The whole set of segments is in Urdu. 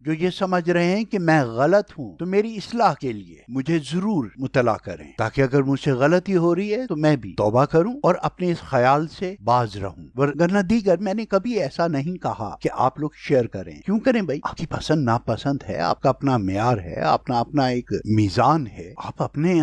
جو یہ سمجھ رہے ہیں کہ میں غلط ہوں تو میری اصلاح کے لیے مجھے ضرور مطلع کریں، تاکہ اگر مجھ سے غلطی ہو رہی ہے تو میں بھی توبہ کروں اور اپنے اس خیال سے باز رہوں۔ ورنہ دیگر میں نے کبھی ایسا نہیں کہا کہ آپ لوگ شیئر کریں۔ کیوں کریں بھائی؟ آپ کی پسند ناپسند ہے، آپ کا اپنا معیار ہے، اپنا ایک میزان ہے، آپ اپنے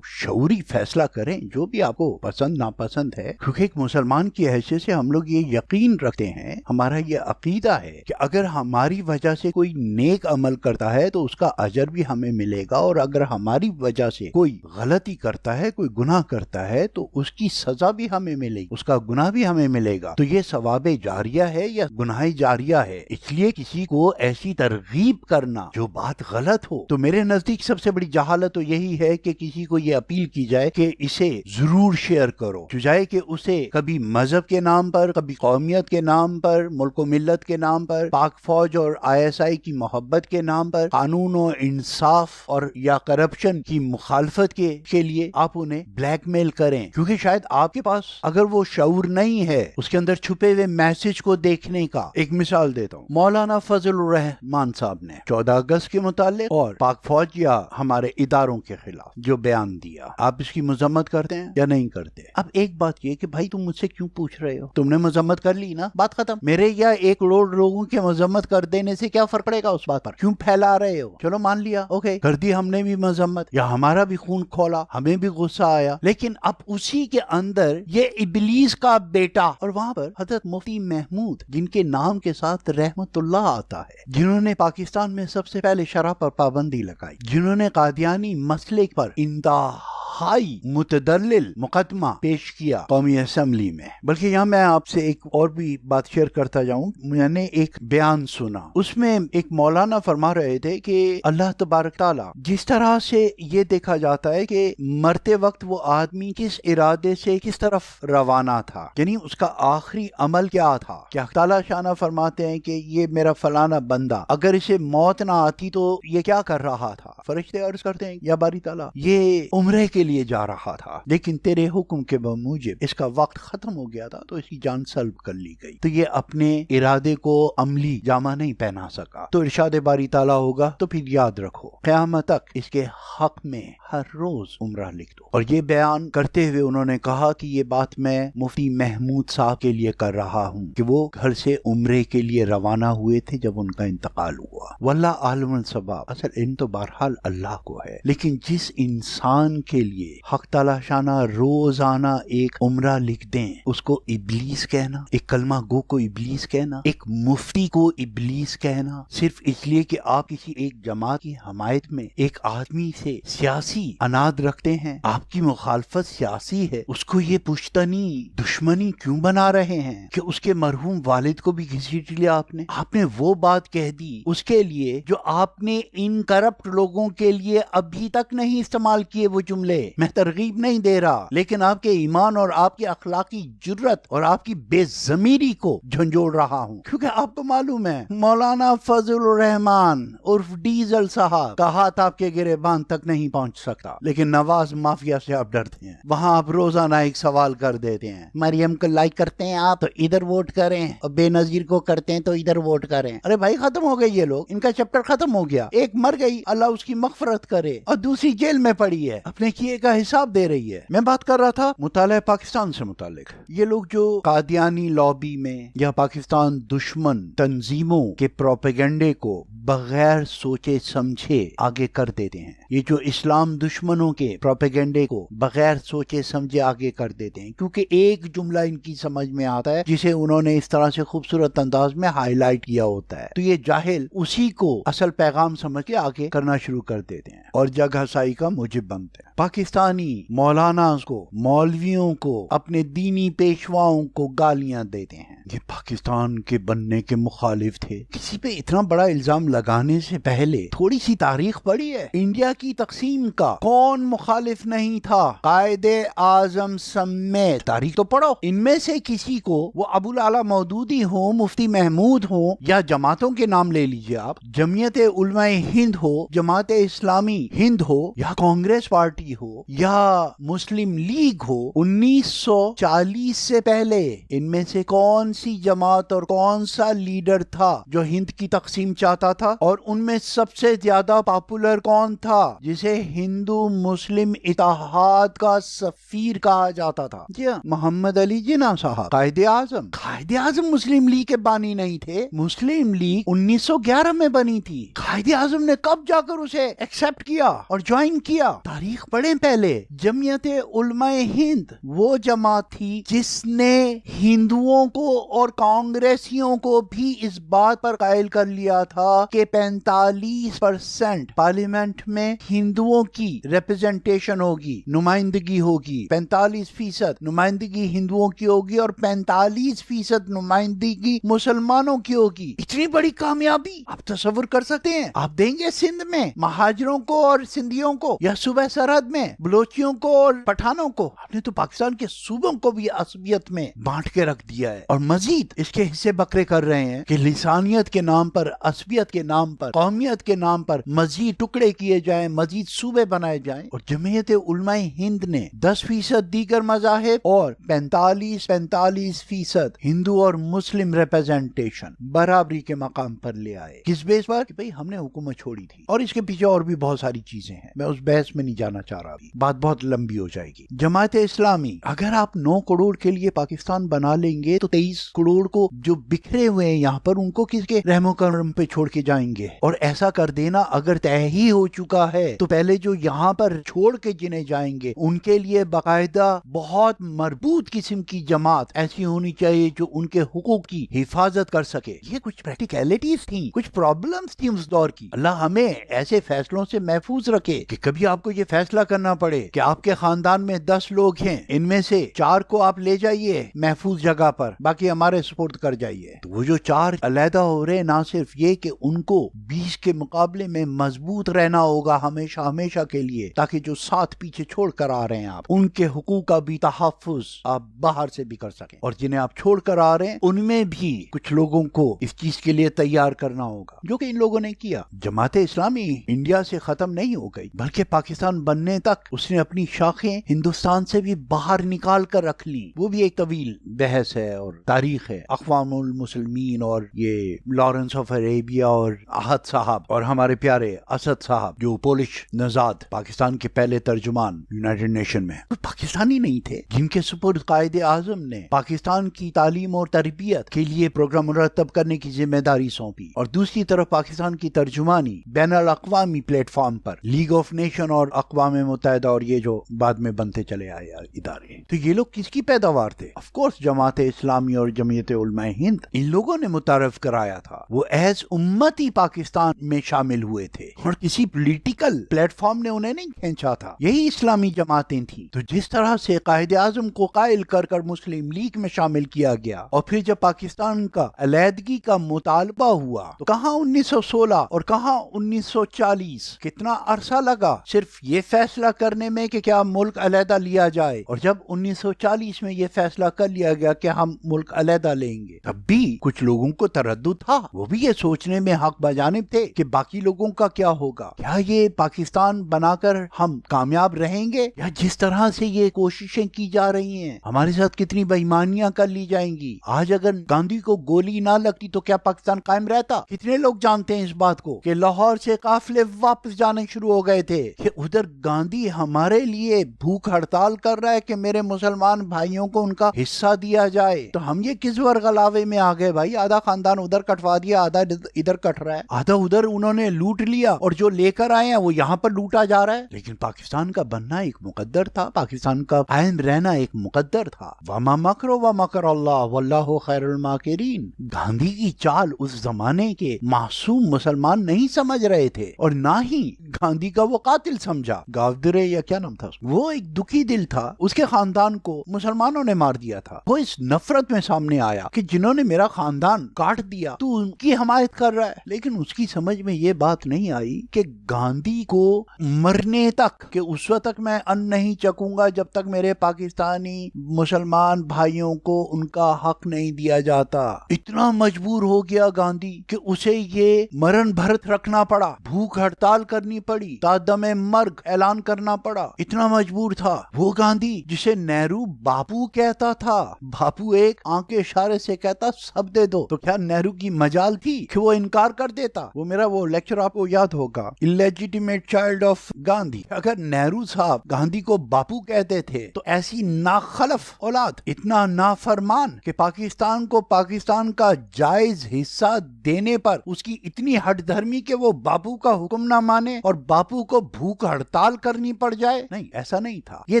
شعوری فیصلہ کریں جو بھی آپ کو پسند ناپسند ہے۔ کیونکہ ایک مسلمان کی حیثیت سے ہم لوگ یہ یقین رکھتے ہیں، ہمارا یہ عقیدہ ہے کہ اگر ہماری وجہ سے کوئی نیک عمل کرتا ہے تو اس کا اجر بھی ہمیں ملے گا، اور اگر ہماری وجہ سے کوئی غلطی کرتا ہے، کوئی گناہ کرتا ہے تو اس کی سزا بھی ہمیں ملے گی، اس کا گناہ بھی ہمیں ملے گا۔ تو یہ ثواب جاریہ ہے یا گناہ جاریہ ہے؟ اس لیے کسی کو ایسی ترغیب کرنا جو بات غلط ہو، تو میرے نزدیک سب سے بڑی جہالت تو یہی ہے کہ کسی کو یہ اپیل کی جائے کہ اسے ضرور شیئر کرو، چجائے کہ اسے کبھی مذہب کے نام پر، کبھی قومیت کے نام پر، ملک و ملت کے نام پر، پاک فوج اور ISI کی محبت کے نام پر، قانون و انصاف اور یا کرپشن کی مخالفت کے لیے آپ انہیں بلیک میل کریں، کیونکہ شاید آپ کے پاس اگر وہ شعور نہیں ہے اس کے اندر چھپے ہوئے میسج کو دیکھنے کا۔ ایک مثال دیتا ہوں، مولانا فضل الرحمان صاحب نے 14 اگست کے متعلق اور پاک فوج یا ہمارے اداروں کے خلاف جو بیان دیا، آپ اس کی مذمت کرتے ہیں یا نہیں کرتے؟ اب ایک بات یہ کہ بھائی تم مجھ سے کیوں پوچھ رہے ہو؟ تم نے مذمت کر لی نا، بات ختم۔ میرے یا 1 کروڑ لوگوں کی مذمت کر دینے سے کیا فرق پڑے گا اس بات پر؟ کیوں پھیلا رہے ہو؟ چلو مان لیا، اوکے، کر دی ہم نے بھی مذمت، یا ہمارا بھی خون کھولا، ہمیں بھی غصہ آیا، لیکن اب اسی کے اندر یہ ابلیس کا بیٹا، اور وہاں پر حضرت مفتی محمود جن کے نام کے ساتھ رحمت اللہ آتا ہے، جنہوں نے پاکستان میں سب سے پہلے شراب پر پابندی لگائی، جنہوں نے قادیانی مسئلے پر انتہائی متدلل مقدمہ پیش کیا قومی اسمبلی میں۔ بلکہ یہاں میں آپ سے ایک اور بھی بات شیئر کرتا جاؤں، میں نے ایک بیان سنا، اس میں ایک مولانا فرما رہے تھے کہ اللہ تبارک تعالیٰ جس طرح سے یہ دیکھا جاتا ہے کہ مرتے وقت وہ آدمی کس ارادے سے کس طرف روانہ تھا، یعنی اس کا آخری عمل کیا تھا، کہ اللہ تعالیٰ شانہ فرماتے ہیں کہ یہ میرا فلانا بندہ اگر اسے موت نہ آتی تو یہ کیا کر رہا تھا؟ فرشتے عرض کرتے ہیں یا باری تعالیٰ یہ عمرے کے لیے جا رہا تھا، لیکن تیرے حکم کے بموجب اس کا وقت ختم ہو گیا تھا تو اس کی جان سلب کر لی گئی۔ تو یہ اپنے ارادے کو عملی جامہ نہیں پہنا سکا، تو ارشاد باری تعالیٰ ہوگا تو پھر یاد رکھو قیامت تک اس کے حق میں ہر روز عمرہ لکھ دو۔ اور یہ بیان کرتے ہوئے انہوں نے کہا کہ یہ بات میں مفتی محمود صاحب کے لیے کر رہا ہوں کہ وہ گھر سے عمرے کے لیے روانہ ہوئے تھے جب ان کا انتقال ہوا۔ واللہ عالم الصواب، اصل علم تو بہرحال اللہ کو ہے، لیکن جس انسان کے لیے حق تعالیٰ شانہ روزانہ ایک عمرہ لکھ دیں اس کو ابلیس کہنا، ایک کلمہ گو کو ابلیس کہنا، ایک مفتی کو ابلیس کہنا، صرف اس لیے کہ آپ کسی ایک جماعت کی حمایت میں ایک آدمی سے سیاسی اناد رکھتے ہیں، آپ کی مخالفت سیاسی ہے، اس کو یہ پشتنی دشمنی کیوں بنا رہے ہیں کہ اس کے مرحوم والد کو بھی گھسیٹ لیا آپ نے وہ بات کہہ دی اس کے لیے جو آپ نے ان کرپٹ لوگوں کے لیے ابھی تک نہیں استعمال کیے وہ جملے۔ میں ترغیب نہیں دے رہا، لیکن آپ کے ایمان اور آپ کی اخلاقی جرت اور آپ کی بے ضمیری کو جھنجھوڑ رہا ہوں، کیونکہ آپ کو معلوم ہے مولانا فضل الرحمان عرف ڈیزل صاحب کا ہاتھ آپ کے گریبان تک نہیں پہنچ سکتا، لیکن نواز مافیا سے آپ ڈرتے ہیں۔ وہاں آپ روزانہ ایک سوال کر دیتے ہیں، مریم کو لائک کرتے ہیں آپ تو ادھر ووٹ کریں، اور بے نظیر کو کرتے ہیں تو ادھر ووٹ کریں۔ ارے بھائی ختم ہو گئی، یہ لوگ ان کا چیپٹر ختم ہو گیا، ایک مر گئی اللہ اس کی مغفرت کرے اور دوسری جیل میں پڑی ہے، اپنے کیے کا حساب دے رہی ہے۔ میں بات کر رہا تھا مطالعہ پاکستان سے متعلق، یہ لوگ جو قادیانی لابی میں یا پاکستان دشمن تنظیموں کے پروپیگنڈے کو بغیر سوچے سمجھے آگے کر دیتے ہیں، یہ جو اسلام دشمنوں کے پروپیگنڈے کو بغیر سوچے سمجھے آگے کر دیتے ہیں، کیونکہ ایک جملہ ان کی سمجھ میں آتا ہے جسے انہوں نے اس طرح سے خوبصورت انداز میں ہائی لائٹ کیا ہوتا ہے، تو یہ جاہل اسی کو اصل پیغام سمجھ کے آگے کرنا شروع کر دیتے ہیں اور جگ ہسائی کا موجب بنتے ہیں۔ پاکستانی مولانا کو، مولویوں کو، اپنے دینی پیشواؤں کو گالیاں دیتے ہیں، یہ پاکستان کے بننے کے مخالف تھے۔ کسی پہ اتنا بڑا الزام لگانے سے پہلے تھوڑی سی تاریخ پڑھی ہے، انڈیا کی تقسیم کا کون مخالف نہیں تھا؟ قائد اعظم سمیت تاریخ تو پڑھو، ان میں سے کسی کو، وہ ابو العلا مودودی ہو، مفتی محمود ہو، یا جماعتوں کے نام لے لیجئے آپ، جمعیت علماء ہند ہو، جماعت اسلامی ہند ہو، یا کانگریس پارٹی ہو، ہو یا مسلم لیگ ہو، 1940 سے پہلے ان میں سے کون سی جماعت اور کون سا لیڈر تھا جو ہند کی تقسیم چاہتا تھا؟ اور ان میں سب سے زیادہ پاپولر کون تھا جسے ہندو مسلم اتحاد کا سفیر کہا جاتا تھا؟ جی ہاں، محمد علی جناح صاحب، قائد اعظم۔ قائد اعظم مسلم لیگ کے بانی نہیں تھے، مسلم لیگ 1911 میں بنی تھی۔ قائد اعظم نے کب جا کر اسے ایکسپٹ کیا اور جوائن کیا؟ تاریخ پڑھیں پہلے۔ جمعیت علماء ہند وہ جماعت تھی جس نے ہندوؤں کو اور کانگریسیوں کو بھی اس بات پر قائل کر لیا تھا کہ 45% پارلیمنٹ میں ہندوؤں کی ریپرزنٹیشن ہوگی، نمائندگی ہوگی، 45% نمائندگی ہندوؤں کی ہوگی اور 45% نمائندگی مسلمانوں کی ہوگی۔ اتنی بڑی کامیابی آپ تصور کر سکتے ہیں؟ آپ دیں گے سندھ میں مہاجروں کو اور سندھیوں کو، یا صوبہ سرحد میں بلوچیوں کو اور پٹھانوں کو؟ آپ نے تو پاکستان کے صوبوں کو بھی عصبیت میں بانٹ کے رکھ دیا ہے، اور مزید اس کے حصے بکرے کر رہے ہیں کہ لسانیت کے نام پر، عصبیت کے نام پر، قومیت کے نام پر مزید ٹکڑے کیے جائیں، مزید صوبے بنائے جائیں۔ اور جمعیت علماء ہند نے 10% دیگر مذاہب اور 45% ہندو اور مسلم ریپرزنٹیشن برابری کے مقام پر لے آئے۔ کس بیس پر؟ کہ بھئی ہم نے حکومت چھوڑی تھی، اور اس کے پیچھے اور بھی بہت ساری چیزیں ہیں، میں اس بحث میں نہیں جانا چاہ رہا، بات بہت لمبی ہو جائے گی۔ جماعت اسلامی، اگر آپ 9 کروڑ کے لیے پاکستان بنا لیں گے تو 23 کروڑ کو جو بکھرے ہوئے ہیں یہاں پر، ان کو کس کے رحم و کرم پہ چھوڑ کے جائیں گے؟ اور ایسا کر دینا اگر طے ہی ہو چکا ہے تو پہلے جو یہاں پر چھوڑ کے جنہیں جائیں گے ان کے لیے باقاعدہ بہت مربوط قسم کی جماعت ایسی ہونی چاہیے جو ان کے حقوق کی حفاظت کر سکے۔ یہ کچھ پریکٹیکلٹیز تھیں، کچھ پرابلمز تھیں اس دور کی۔ اللہ ہمیں ایسے فیصلوں سے محفوظ رکھے کہ کبھی آپ کو یہ فیصلہ کرنا پڑے کہ آپ کے خاندان میں 10 لوگ ہیں، ان میں سے 4 کو آپ لے جائیے محفوظ جگہ پر، باقی ہمارے سپورٹ کر جائیے۔ تو وہ جو 4 علیحدہ ہو رہے، نہ صرف یہ کہ ان کو 20 کے مقابلے میں مضبوط رہنا ہوگا ہمیشہ ہمیشہ کے لیے، تاکہ جو 7 پیچھے چھوڑ کر آ رہے ہیں آپ ان کے حقوق کا بھی تحفظ آپ باہر سے بھی کر سکیں، اور جنہیں آپ چھوڑ کر آ رہے ہیں ان میں بھی کچھ لوگوں کو اس چیز کے لیے تیار کرنا ہوگا، جو کہ ان لوگوں نے کیا۔ جماعت اسلامی انڈیا سے ختم نہیں ہو گئی، بلکہ پاکستان بننے تک اس نے اپنی شاخیں ہندوستان سے بھی باہر نکال کر رکھ لی۔ وہ بھی ایک طویل بحث ہے اور تاریخ ہے۔ اقوام المسلمین اور یہ لارنس آف عربیہ اور احد صاحب اور ہمارے پیارے اسد صاحب جو پولش نژاد پاکستان کے پہلے ترجمان یونائیٹڈ نیشن میں، وہ پاکستانی نہیں تھے، جن کے سپرد قائد اعظم نے پاکستان کی تعلیم اور تربیت کے لیے پروگرام مرتب کرنے کی ذمہ داری سونپی، اور دوسری طرف پاکستان کی ترجمانی بین الاقوامی plate form per league of nation اور اقوام متحدہ اور یہ جو بعد میں بنتے چلے آئے ادارے، تو یہ لوگ کس کی پیداوار تھے؟ آف کورس جماعت اسلامی اور جمعیت علماء ہند، ان لوگوں نے متعارف کرایا تھا۔ وہ ایز امتی پاکستان میں شامل ہوئے تھے اور کسی پولیٹیکل پلیٹ فارم نے انہیں نہیں کھینچا تھا، یہی اسلامی جماعتیں تھیں۔ تو جس طرح سے قائد اعظم کو قائل کر کر مسلم لیگ میں شامل کیا گیا، اور پھر جب پاکستان کا علیحدگی کا مطالبہ ہوا تو کہاں 1916 اور کہاں 1940، کتنا عرصہ لگا صرف یہ فیصلہ کرنے میں کہ کیا ملک علیحدہ لیا جائے، اور جب 1940 میں یہ فیصلہ کر لیا گیا کہ ہم ملک علیحدہ لیں گے، تب بھی کچھ لوگوں کو تردد تھا، وہ بھی یہ سوچنے میں حق بجانب تھے کہ باقی لوگوں کا کیا ہوگا، کیا یہ پاکستان بنا کر ہم کامیاب رہیں گے، یا جس طرح سے یہ کوششیں کی جا رہی ہیں ہمارے ساتھ کتنی بےایمانیاں کر لی جائیں گی۔ آج اگر گاندھی کو گولی نہ لگتی تو کیا پاکستان قائم رہتا؟ کتنے لوگ جانتے ہیں اس بات کو کہ لاہور سے قافلے واپس جانے شروع ہو گئے تھے کہ ادھر گاندھی ہمارے لیے بھوک ہڑتال کر رہا ہے کہ میرے مسلمان بھائیوں کو ان کا حصہ دیا جائے، تو ہم یہ کس ورغلاوے میں آ گئے بھائی؟ آدھا خاندان ادھر کٹوا دیا، آدھا ادھر کٹ رہا ہے، آدھا ادھر انہوں نے لوٹ لیا، اور جو لے کر آئے ہیں وہ یہاں پر لوٹا جا رہا ہے۔ لیکن پاکستان کا بننا ایک مقدر تھا، پاکستان کا قائم رہنا ایک مقدر تھا۔ وما مکر ومکر اللہ واللہ خیر الماکرین۔ گاندھی کی چال اس زمانے کے معصوم مسلمان نہیں سمجھ رہے تھے، اور نہ ہی گاندھی کا وہ قاتل سمجھا، گاودرے یا کیا نام تھا، وہ ایک دکھی دل تھا، اس کے خاندان کو مسلمانوں نے مار دیا تھا۔ وہ اس نفرت میں سامنے آیا کہ جنہوں نے میرا خاندان کاٹ دیا تو ان کی حمایت کر رہا ہے، لیکن اس کی سمجھ میں یہ بات نہیں آئی کہ گاندھی کو مرنے تک، کہ اس وقت تک میں ان نہیں چکوں گا جب تک میرے پاکستانی مسلمان بھائیوں کو ان کا حق نہیں دیا جاتا۔ اتنا مجبور ہو گیا گاندھی کہ اسے یہ مرن بھرت رکھنا پڑا، بھوک ہڑتال کرنی پڑی، تا دم مرگ اعلان کرنا کرنا پڑا، اتنا مجبور تھا وہ گاندھی جسے نہرو باپو کہتا تھا، باپو ایک آنکھ کے اشارے سے کہتا سب دے دو، تو کیا نہرو کی مجال تھی کہ وہ انکار کر دیتا؟ وہ میرا وہ لیکچر آپ کو یاد ہوگا، Illegitimate Child of گاندھی۔ اگر نہرو صاحب گاندھی کو باپو کہتے تھے تو ایسی ناخلف اولاد، اتنا نافرمان کہ پاکستان کو پاکستان کا جائز حصہ دینے پر اس کی اتنی ہٹ دھرمی کہ وہ باپو کا حکم نہ مانے اور باپو کو بھوک ہڑتال کرنی پڑ جائے؟ نہیں، ایسا نہیں تھا۔ یہ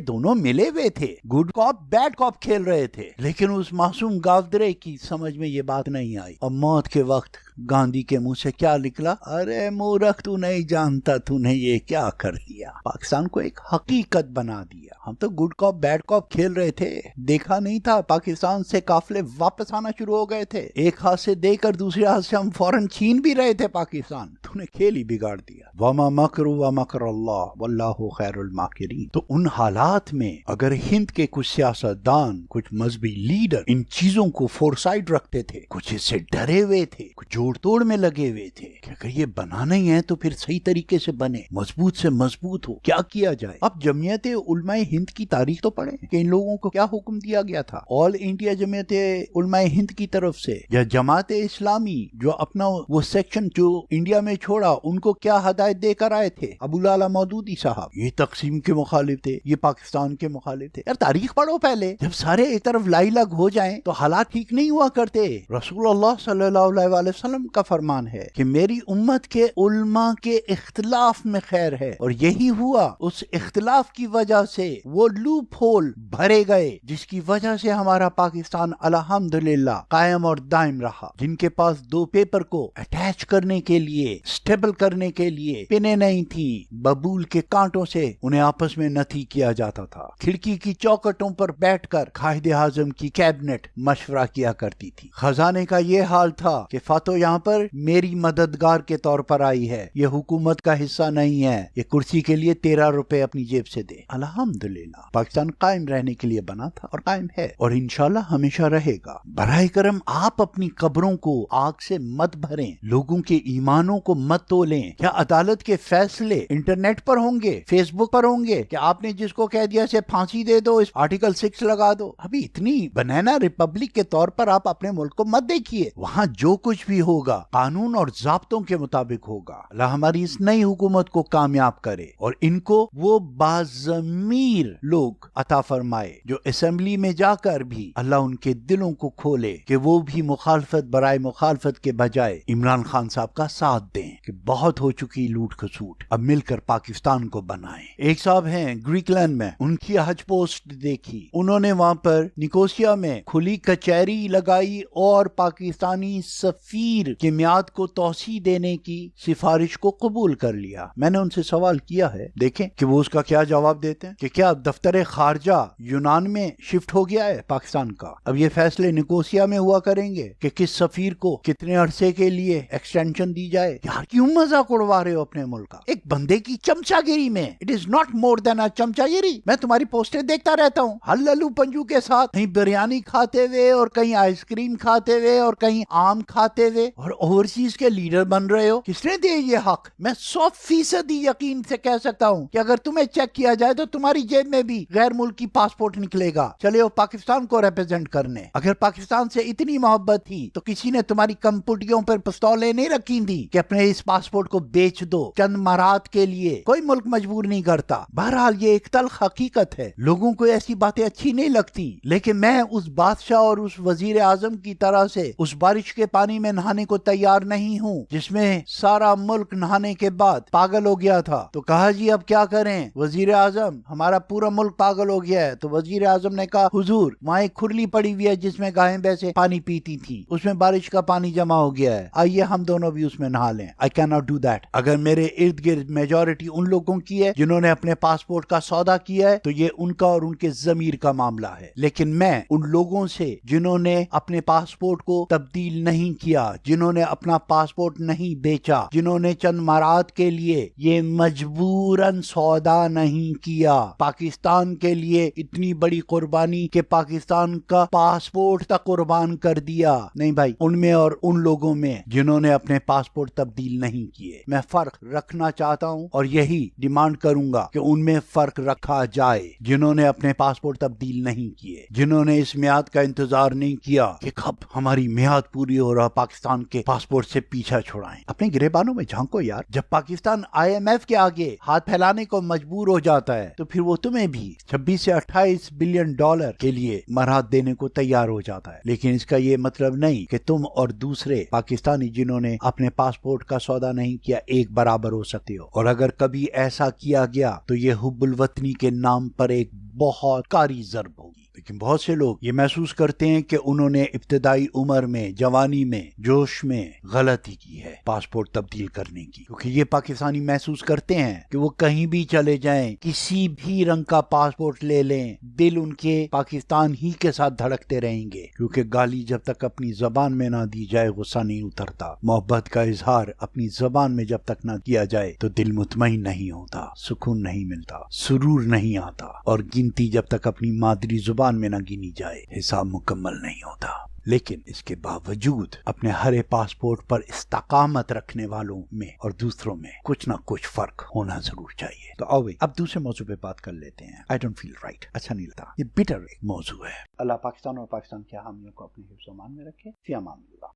دونوں ملے ہوئے تھے، گڈ کاپ بیڈ کاپ کھیل رہے تھے، لیکن اس معصوم گاودرے کی سمجھ میں یہ بات نہیں آئی، اور موت کے وقت گاندھی کے منہ سے کیا نکلا؟ ارے مورخ، تو نہیں جانتا تو نے یہ کیا کر دیا، پاکستان کو ایک حقیقت بنا دیا۔ ہم تو گڈ کاپ بیڈ کاپ کھیل رہے تھے، دیکھا نہیں تھا پاکستان سے قافلے واپس آنا شروع ہو گئے تھے، ایک ہاتھ سے دے کر دوسرے ہاتھ سے ہم فوراً چھین بھی رہے تھے پاکستان، تو نے کھیل ہی بگاڑ دیا۔ وما مکروا ومکر اللہ واللہ خیر الماکرین۔ تو ان حالات میں اگر ہند کے کچھ سیاستدان، کچھ مذہبی لیڈر ان چیزوں کو فورسائٹ رکھتے تھے، کچھ اس سے ڈرے ہوئے تھے، کچھ جوڑ توڑ میں لگے ہوئے تھے کہ اگر یہ بنانا ہی ہے تو پھر صحیح طریقے سے بنے، مضبوط سے مضبوط ہو، کیا کیا جائے؟ اب جمعیت علماء ہند کی تاریخ تو پڑھیں کہ ان لوگوں کو کیا حکم دیا گیا تھا۔ آل انڈیا جمعیت علماء ہند کی طرف سے یا جماعت اسلامی جو اپنا وہ سیکشن جو انڈیا میں چھوڑا، ان کو کیا ہدایت دے کر آئے تھے؟ ابو العلا مودودی صاحب یہ تقسیم کے مخالف تھے، یہ پاکستان کے مخالف تھے۔ یار تاریخ پڑھو پہلے، جب سارے ایک طرف لائی لگ ہو جائیں تو حالات ٹھیک نہیں ہوا کرتے۔ رسول اللہ صلی اللہ علیہ وآلہ وسلم کا فرمان ہے کہ میری امت کے علماء کے اختلاف میں خیر ہے، اور یہی ہوا۔ اس اختلاف کی وجہ سے وہ لوپ ہول بھرے گئے جس کی وجہ سے ہمارا پاکستان الحمدللہ قائم اور دائم رہا۔ جن کے پاس دو پیپر کو اٹیچ کرنے کے لیے، سٹیبل کرنے کے لیے پنیں نہیں تھی، ببول کے کانٹوں سے انہیں آپس میں نتھی کیا جاتا تھا۔ کھڑکی کی چوکٹوں پر بیٹھ کر قائد اعظم کی کیبنٹ مشورہ کیا کرتی تھی۔ خزانے کا یہ حال تھا کہ فاتو یہاں پر میری مددگار کے طور پر آئی ہے، یہ حکومت کا حصہ نہیں ہے، یہ کرسی کے لیے 13 روپے اپنی جیب سے دے۔ الحمدللہ پاکستان قائم رہنے کے لیے بنا تھا اور قائم ہے، اور انشاءاللہ ہمیشہ رہے گا۔ براہ کرم آپ اپنی قبروں کو آگ سے مت بھریں، لوگوں کے ایمانوں کو مت تولیں۔ کیا عدالت کے فیصلے انٹرنیٹ پر ہوں گے، فیس بک پر ہوں گے کہ آپ نے جس کو کہہ دیا اسے پھانسی دے دو، اس آرٹیکل 6 لگا دو؟ ابھی اتنی بنانا ریپبلک کے طور پر آپ اپنے ملک کو مت دیکھیے، وہاں جو کچھ بھی ہوگا قانون اور ضابطوں کے مطابق ہوگا۔ اللہ ہماری اس نئی حکومت کو کامیاب کرے اور ان کو وہ باضمیر لوگ عطا فرمائے جو اسمبلی میں جا کر بھی اللہ ان کے دلوں کو کھولے کہ وہ بھی مخالفت برائے مخالفت کے بجائے عمران خان صاحب کا ساتھ دیں کہ بہت ہو چکی لوٹ کھسوٹ، اب مل کر پاکستان کو بنائیں۔ ایک صاحب ہیں گریک لینڈ میں، ان کی حج پوسٹ دیکھی، انہوں نے وہاں پر نکوسیا میں کھلی کچہری لگائی اور پاکستانی سفیر کی میعاد کو توسیع دینے کی سفارش کو قبول کر لیا۔ میں نے ان سے سوال کیا ہے، دیکھیں کہ وہ اس کا کیا جواب دیتے ہیں کہ کیا دفتر خارجہ یونان میں شفٹ ہو گیا ہے پاکستان کا؟ اب یہ فیصلے نکوسیا میں ہوا کریں گے کہ کس سفیر کو کتنے عرصے کے لیے ایکسٹینشن دی جائے۔ یار کیوں مذاق اڑوا رہے ہو اپنے ملک کا؟ ایک بندے کی چمچا گیری میں، اٹ از ناٹ مور دین اے چمچا گیری۔ میں تمہاری پوسٹیں دیکھتا رہتا ہوں ہللو پنجو کے ساتھ، کہیں بریانی کھاتے ہوئے اور کہیں آئس کریم کھاتے ہوئے اور کہیں آم کھاتے ہوئے، اور اوورسیز کے لیڈر بن رہے ہو۔ کس نے دیا یہ حق؟ میں 100% یقین سے کہہ سکتا ہوں کہ اگر تمہیں چیک کیا جائے تو تمہاری جیب میں بھی غیر ملکی پاسپورٹ نکلے گا، چلے ہو پاکستان کو ریپرزینٹ کرنے۔ اگر پاکستان سے اتنی محبت تھی تو کسی نے تمہاری کمپٹیوں پر پستولیں نہیں رکھی تھی کہ اپنے اس پاسپورٹ کو بیچ دو چند مہارات کے لیے؟ کوئی ملک مجبور نہیں کرتا۔ بہرحال یہ ایک تلخ حقیقت ہے، لوگوں کو ایسی باتیں اچھی نہیں لگتی، لیکن میں اس بادشاہ اور اس وزیر اعظم کی طرح سے اس بارش کے پانی میں نہانے کو تیار نہیں ہوں جس میں سارا ملک نہانے کے بعد پاگل ہو گیا تھا۔ تو کہا جی اب کیا کریں وزیر اعظم، ہمارا پورا ملک پاگل ہو گیا ہے۔ تو وزیر اعظم نے کہا حضور وہاں ایک کھرلی پڑی ہوئی ہے جس میں گائیں بھینسیں پانی پیتی تھی، اس میں بارش کا پانی جمع ہو گیا ہے، آئیے ہم دونوں بھی اس میں نہا لیں۔ I cannot do that۔ اگر میرے ارد گرد میجورٹی ان لوگوں کی ہے جنہوں نے اپنے پاسپورٹ کا سودا کیا ہے تو یہ ان کا اور ان کے ضمیر کا معاملہ ہے، لیکن میں ان لوگوں سے جنہوں نے اپنے پاسپورٹ کو تبدیل نہیں کیا، جنہوں نے اپنا پاسپورٹ نہیں بیچا، جنہوں نے چند مراد کے لیے یہ مجبوراً سودا نہیں کیا، پاکستان کے لیے اتنی بڑی قربانی کہ پاکستان کا پاسپورٹ تک قربان کر دیا۔ نہیں بھائی، ان میں اور ان لوگوں میں جنہوں نے اپنے پاسپورٹ تبدیل نہیں کیے، میں فرق رکھنا چاہتا ہوں اور یہی ڈیمانڈ کروں گا کہ ان میں فرق رکھا جائے۔ جنہوں نے اپنے پاسپورٹ تبدیل نہیں کیے، جنہوں نے اس میعاد کا انتظار نہیں کیا کہ کب ہماری میعاد پوری ہو رہا پاکستان کے پاسپورٹ سے پیچھا چھڑائیں، اپنے گریبانوں میں جھانکو یار۔ جب پاکستان IMF کے آگے ہاتھ پھیلانے کو مجبور ہو جاتا ہے تو پھر وہ تمہیں بھی 26 سے 28 بلین ڈالر کے لیے مراد دینے کو تیار ہو جاتا ہے۔ لیکن اس کا یہ مطلب نہیں کہ تم اور دوسرے پاکستانی جنہوں نے اپنے پاسپورٹ کا سودا نہیں کیا ایک برابر ہو سکتے ہو، اور اگر کبھی ایسا کیا گیا تو یہ حب الوطنی کے نام پر ایک بہت کاری ضرب ہوگی۔ لیکن بہت سے لوگ یہ محسوس کرتے ہیں کہ انہوں نے ابتدائی عمر میں، جوانی میں، جوش میں غلطی کی ہے پاسپورٹ تبدیل کرنے کی، کیونکہ یہ پاکستانی محسوس کرتے ہیں کہ وہ کہیں بھی چلے جائیں، کسی بھی رنگ کا پاسپورٹ لے لیں، دل ان کے پاکستان ہی کے ساتھ دھڑکتے رہیں گے، کیونکہ گالی جب تک اپنی زبان میں نہ دی جائے غصہ نہیں اترتا، محبت کا اظہار اپنی زبان میں جب تک نہ کیا جائے تو دل مطمئن نہیں ہوتا، سکون نہیں ملتا، سرور نہیں آتا، اور گنتی جب تک اپنی مادری زبان میں نہ گنی جائے حساب مکمل نہیں ہوتا۔ لیکن اس کے باوجود اپنے ہرے پاسپورٹ پر استقامت رکھنے والوں میں اور دوسروں میں کچھ نہ کچھ فرق ہونا ضرور چاہیے۔ تو آؤ اب دوسرے موضوع پہ بات کر لیتے ہیں۔ I don't feel right، اچھا نہیں لگتا، یہ بٹر ایک موضوع ہے۔ اللہ پاکستان اور پاکستان کے حامیوں کو اپنے حفظ و امان میں رکھے۔ فی امان اللہ۔